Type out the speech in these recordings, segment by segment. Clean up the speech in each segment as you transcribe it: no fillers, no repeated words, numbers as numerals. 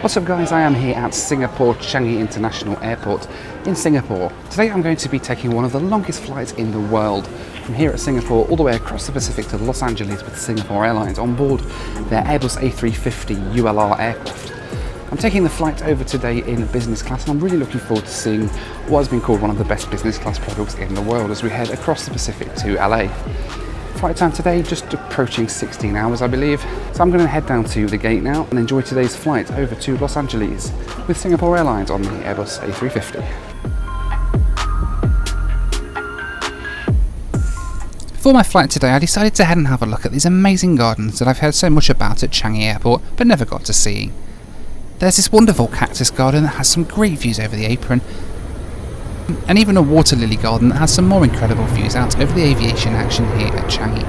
What's up guys, I am here at Singapore Changi International Airport in Singapore. Today I'm going to be taking one of the longest flights in the world from here at Singapore all the way across the Pacific to Los Angeles with Singapore Airlines on board their Airbus A350 ULR aircraft. I'm taking the flight over today in business class and I'm really looking forward to seeing what has been called one of the best business class products in the world as we head across the Pacific to LA. Flight time today just approaching 16 hours I believe, so I'm going to head down to the gate now and enjoy today's flight over to Los Angeles with Singapore Airlines on the Airbus A350. Before my flight today I decided to head and have a look at these amazing gardens that I've heard so much about at Changi Airport but never got to see. There's this wonderful cactus garden that has some great views over the apron, and even a water lily garden that has some more incredible views out over the aviation action here at Changi.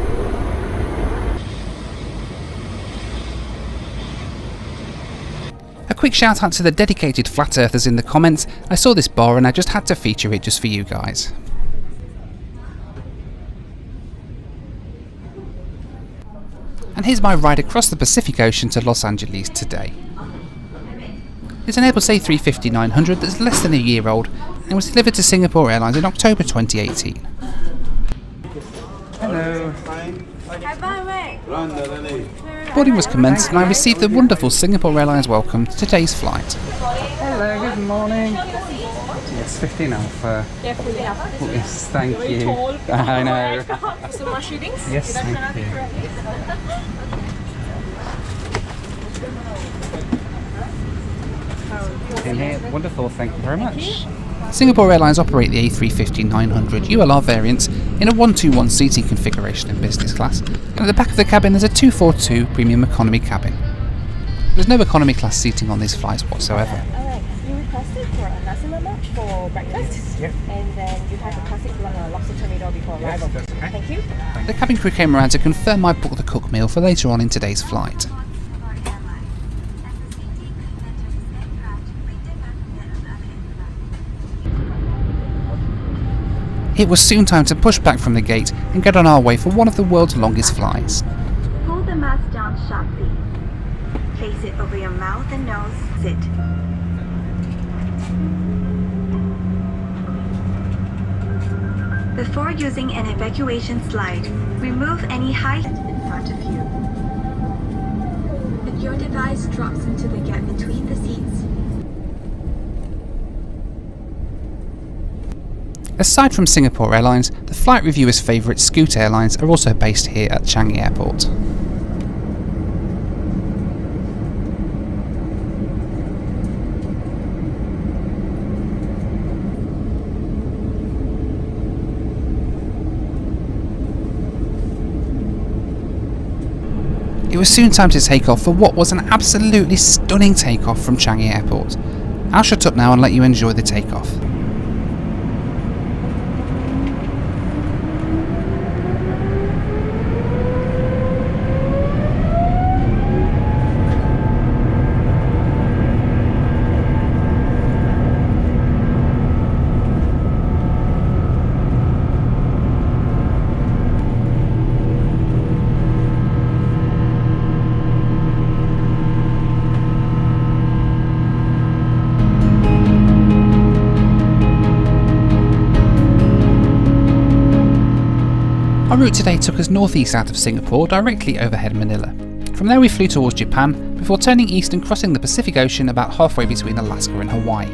A quick shout out to the dedicated flat earthers in the comments. I saw this bar and I just had to feature it just for you guys. And here's my ride across the Pacific Ocean to Los Angeles today. It's an Airbus A350-900 that's less than a year old and was delivered to Singapore Airlines in October 2018. Hello. Boarding was commenced and I received the wonderful Singapore Airlines welcome to today's flight. Hello, good morning. Yes, 15 Alpha. Yeah, fully Alpha. Yes, thank you. Tall. I know. So much readings? Yes, thank you. In here. Wonderful, thank you very much. Singapore Airlines operate the A350-900 ULR variants in a 1-2-1 seating configuration in business class, and at the back of the cabin there's a 242 premium economy cabin. There's no economy class seating on these flights whatsoever. Alright, you requested for a nasi lemak for breakfast, Yep. and then you have a classic lobster tomato before arrival. Yes, okay. Thank you. The cabin crew came around to confirm I booked the cook meal for later on in today's flight. It was soon time to push back from the gate and get on our way for one of the world's longest flights. Pull the mask down sharply. Place it over your mouth and nose. Sit. Before using an evacuation slide, remove any height in front of you. Your device drops into the gap between the seats. Aside from Singapore Airlines, the flight reviewers' favourite Scoot Airlines are also based here at Changi Airport. It was soon time to take off for what was an absolutely stunning takeoff from Changi Airport. I'll shut up now and let you enjoy the takeoff. Our route today took us northeast out of Singapore, directly overhead Manila. From there we flew towards Japan, before turning east and crossing the Pacific Ocean about halfway between Alaska and Hawaii.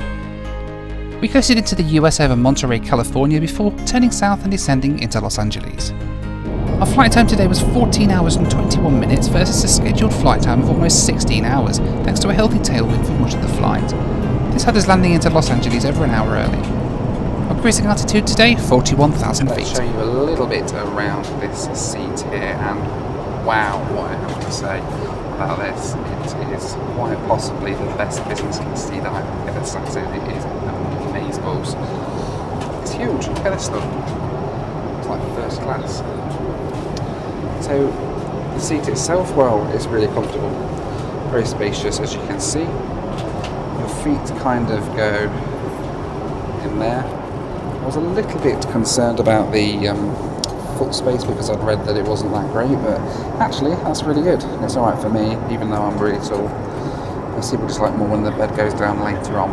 We coasted into the US over Monterey, California before turning south and descending into Los Angeles. Our flight time today was 14 hours and 21 minutes versus a scheduled flight time of almost 16 hours, thanks to a healthy tailwind for much of the flight. This had us landing into Los Angeles over an hour early. Our cruising altitude today, 41,000 feet. I'll show you a little bit around this seat here, and wow, what I have to say about this. It is quite possibly the best business class seat that I've ever sat in. It is amazeballs. It's huge, look at this stuff. It's like first class. So the seat itself, well, is really comfortable. Very spacious, as you can see. Your feet kind of go in there. I was a little bit concerned about the foot space because I'd read that it wasn't that great, but actually that's really good. It's alright for me, even though I'm really tall. Most people just like more when the bed goes down later on.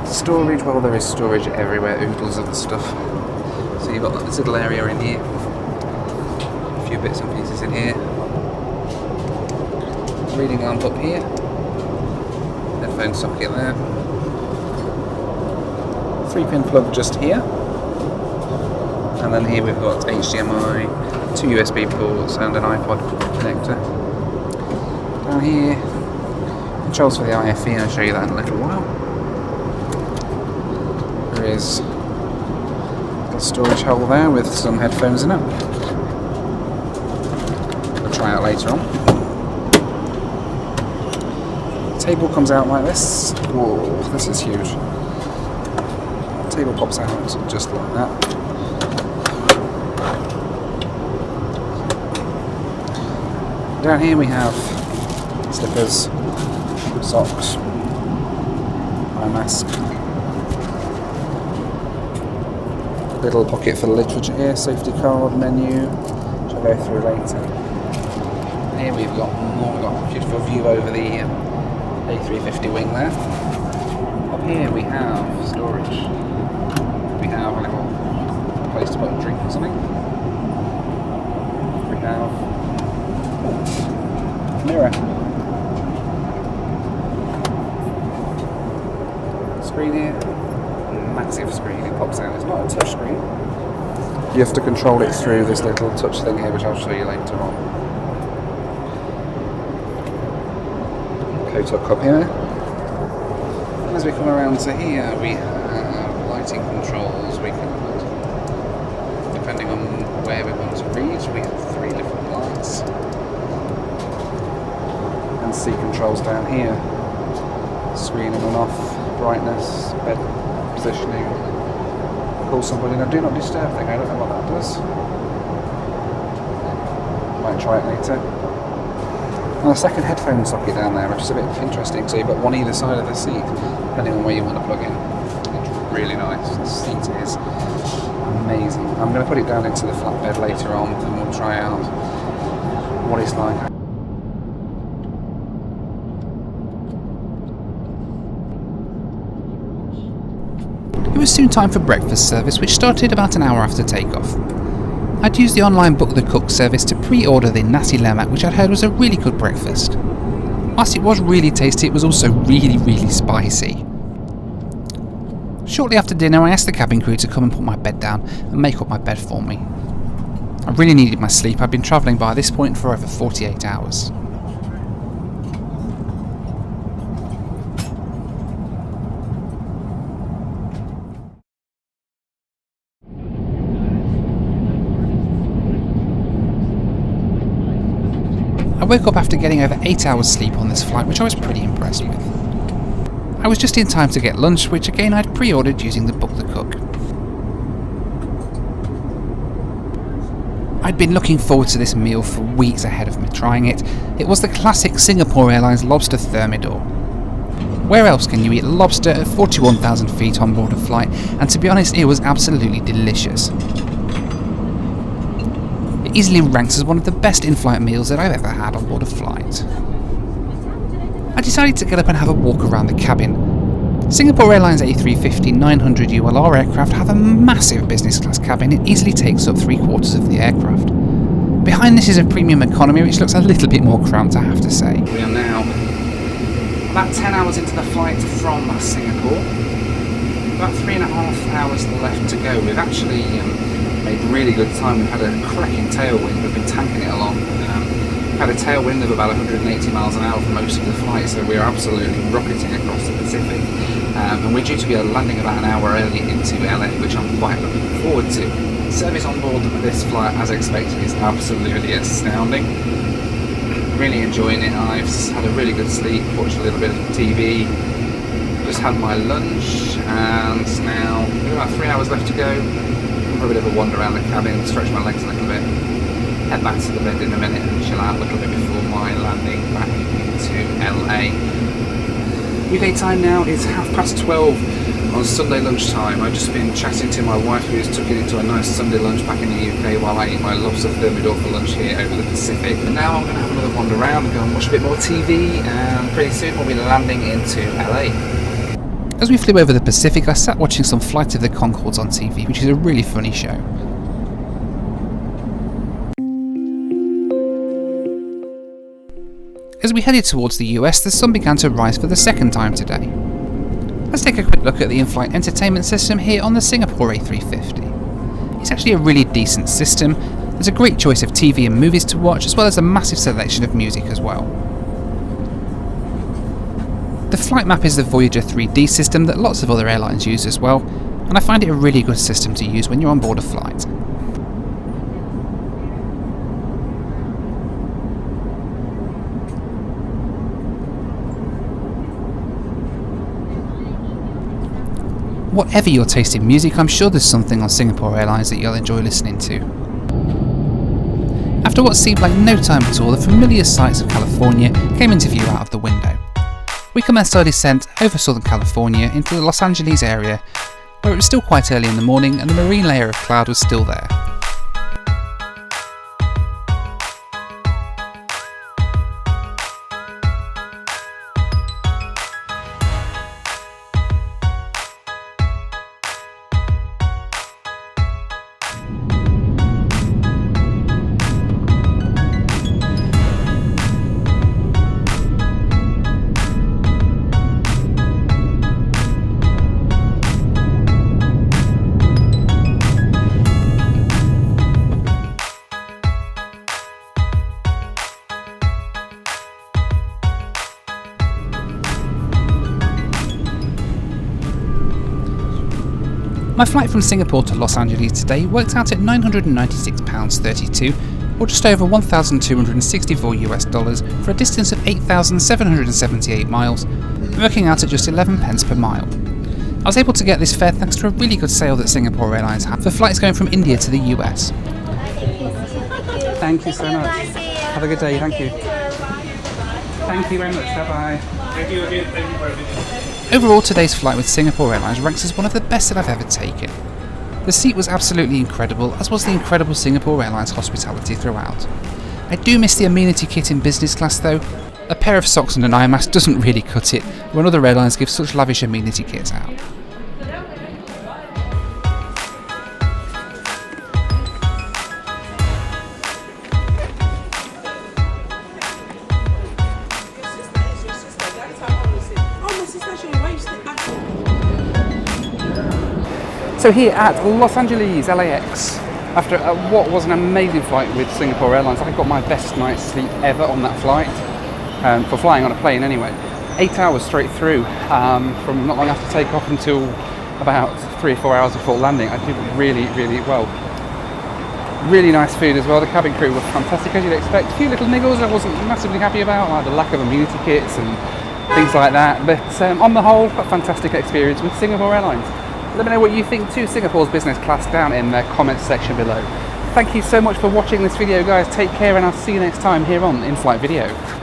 Storage, well, there is storage everywhere, oodles of stuff. So you've got this little area in here, a few bits and pieces in here, reading lamp up here, headphone socket there, 3-pin plug just here, and then here we've got HDMI, 2 USB ports and an iPod connector. Down here, controls for the IFE, and I'll show you that in a little while. There is a storage hole there with some headphones in it. We'll try out later on. The table comes out like this. Whoa, this is huge. The table pops out just like that. Down here we have slippers, socks, eye mask, little pocket for the literature here, safety card, menu, which I'll go through later. And here we've got a beautiful view over the A350 wing there. Up here we have storage. We have a little place to put a drink or something. We have a mirror. Screen here. Massive screen, it pops out. It's not a touch screen. You have to control it through this little touch thing here, which I'll show you later on. Kotak up here. As we come around to here, we have lighting controls. We can, depending on where we want to read, we have 3 different lights. And C controls down here. Screen on and off, brightness, bed positioning, call somebody. Now, do not disturb thing, I don't know what that does. Might try it later. And a second headphone socket down there, which is a bit interesting. So you've got one either side of the seat, depending on where you want to plug in. It's really nice. The seat is amazing. I'm going to put it down into the flatbed later on, and we'll try out what it's like. It was soon time for breakfast service, which started about an hour after takeoff. I'd used the online Book the Cook service to pre-order the nasi lemak, which I'd heard was a really good breakfast. Whilst it was really tasty, it was also really spicy. Shortly after dinner, I asked the cabin crew to come and put my bed down and make up my bed for me. I really needed my sleep. I'd been travelling by this point for over 48 hours. I woke up after getting over 8 hours sleep on this flight, which I was pretty impressed with. I was just in time to get lunch, which again I'd pre-ordered using the Book the Cook. I'd been looking forward to this meal for weeks ahead of me trying it. It was the classic Singapore Airlines lobster thermidor. Where else can you eat lobster at 41,000 feet on board a flight? And to be honest, it was absolutely delicious. It easily ranks as one of the best in-flight meals that I've ever had on board a flight. I decided to get up and have a walk around the cabin. Singapore Airlines A350 900 ULR aircraft have a massive business class cabin. It easily takes up 3/4 of the aircraft. Behind this is a premium economy, which looks a little bit more cramped, I have to say. We are now about 10 hours into the flight from Singapore. About 3.5 hours left to go. We've actually made really good time. We've had a cracking tailwind. We've been tanking it along. We've had a tailwind of about 180 miles an hour for most of the flight, so we are absolutely rocketing across the Pacific. And we're due to be landing about an hour early into LA, which I'm quite looking forward to. Service on board this flight, as expected, is absolutely astounding. Really enjoying it. I've had a really good sleep, watched a little bit of TV, just had my lunch, and now we've got about 3 hours left to go. Have a bit of a wander around the cabin, stretch my legs a little bit, head back to the bed in a minute and chill out a little bit before my landing back into LA. UK time now is 12:30 on Sunday lunchtime. I've just been chatting to my wife who's took it into a nice Sunday lunch back in the UK while I eat my lobster thermidor for lunch here over the Pacific. And now I'm going to have another wander around and go and watch a bit more TV, and pretty soon we'll be landing into LA. As we flew over the Pacific, I sat watching some Flight of the Conchords on TV, which is a really funny show. As we headed towards the US, the sun began to rise for the second time today. Let's take a quick look at the in-flight entertainment system here on the Singapore A350. It's actually a really decent system. There's a great choice of TV and movies to watch, as well as a massive selection of music as well. The flight map is the Voyager 3D system that lots of other airlines use as well, and I find it a really good system to use when you're on board a flight. Whatever your taste in music, I'm sure there's something on Singapore Airlines that you'll enjoy listening to. After what seemed like no time at all, the familiar sights of California came into view out of the window. We commenced our descent over Southern California into the Los Angeles area, where it was still quite early in the morning and the marine layer of cloud was still there. My flight from Singapore to Los Angeles today worked out at £996.32, or just over $1,264 for a distance of 8,778 miles, working out at just 11 pence per mile. I was able to get this fare thanks to a really good sale that Singapore Airlines have for flights going from India to the US. Thank you so much. Have a good day, thank you. Thank you very much, bye-bye. Thank you again, thank you for everything. Overall, today's flight with Singapore Airlines ranks as one of the best that I've ever taken. The seat was absolutely incredible, as was the incredible Singapore Airlines hospitality throughout. I do miss the amenity kit in business class though. A pair of socks and an eye mask doesn't really cut it when other airlines give such lavish amenity kits out. So here at Los Angeles, LAX, after what was an amazing flight with Singapore Airlines, I got my best night's sleep ever on that flight, for flying on a plane anyway. 8 hours straight through, from not long after takeoff until about 3 or 4 hours before landing. I did really, really well. Really nice food as well. The cabin crew was fantastic, as you'd expect. A few little niggles I wasn't massively happy about, like the lack of amenity kits and things like that, but on the whole, a fantastic experience with Singapore Airlines. Let me know what you think to Singapore's business class down in the comments section below. Thank you so much for watching this video, guys. Take care, and I'll see you next time here on In-Flight Video.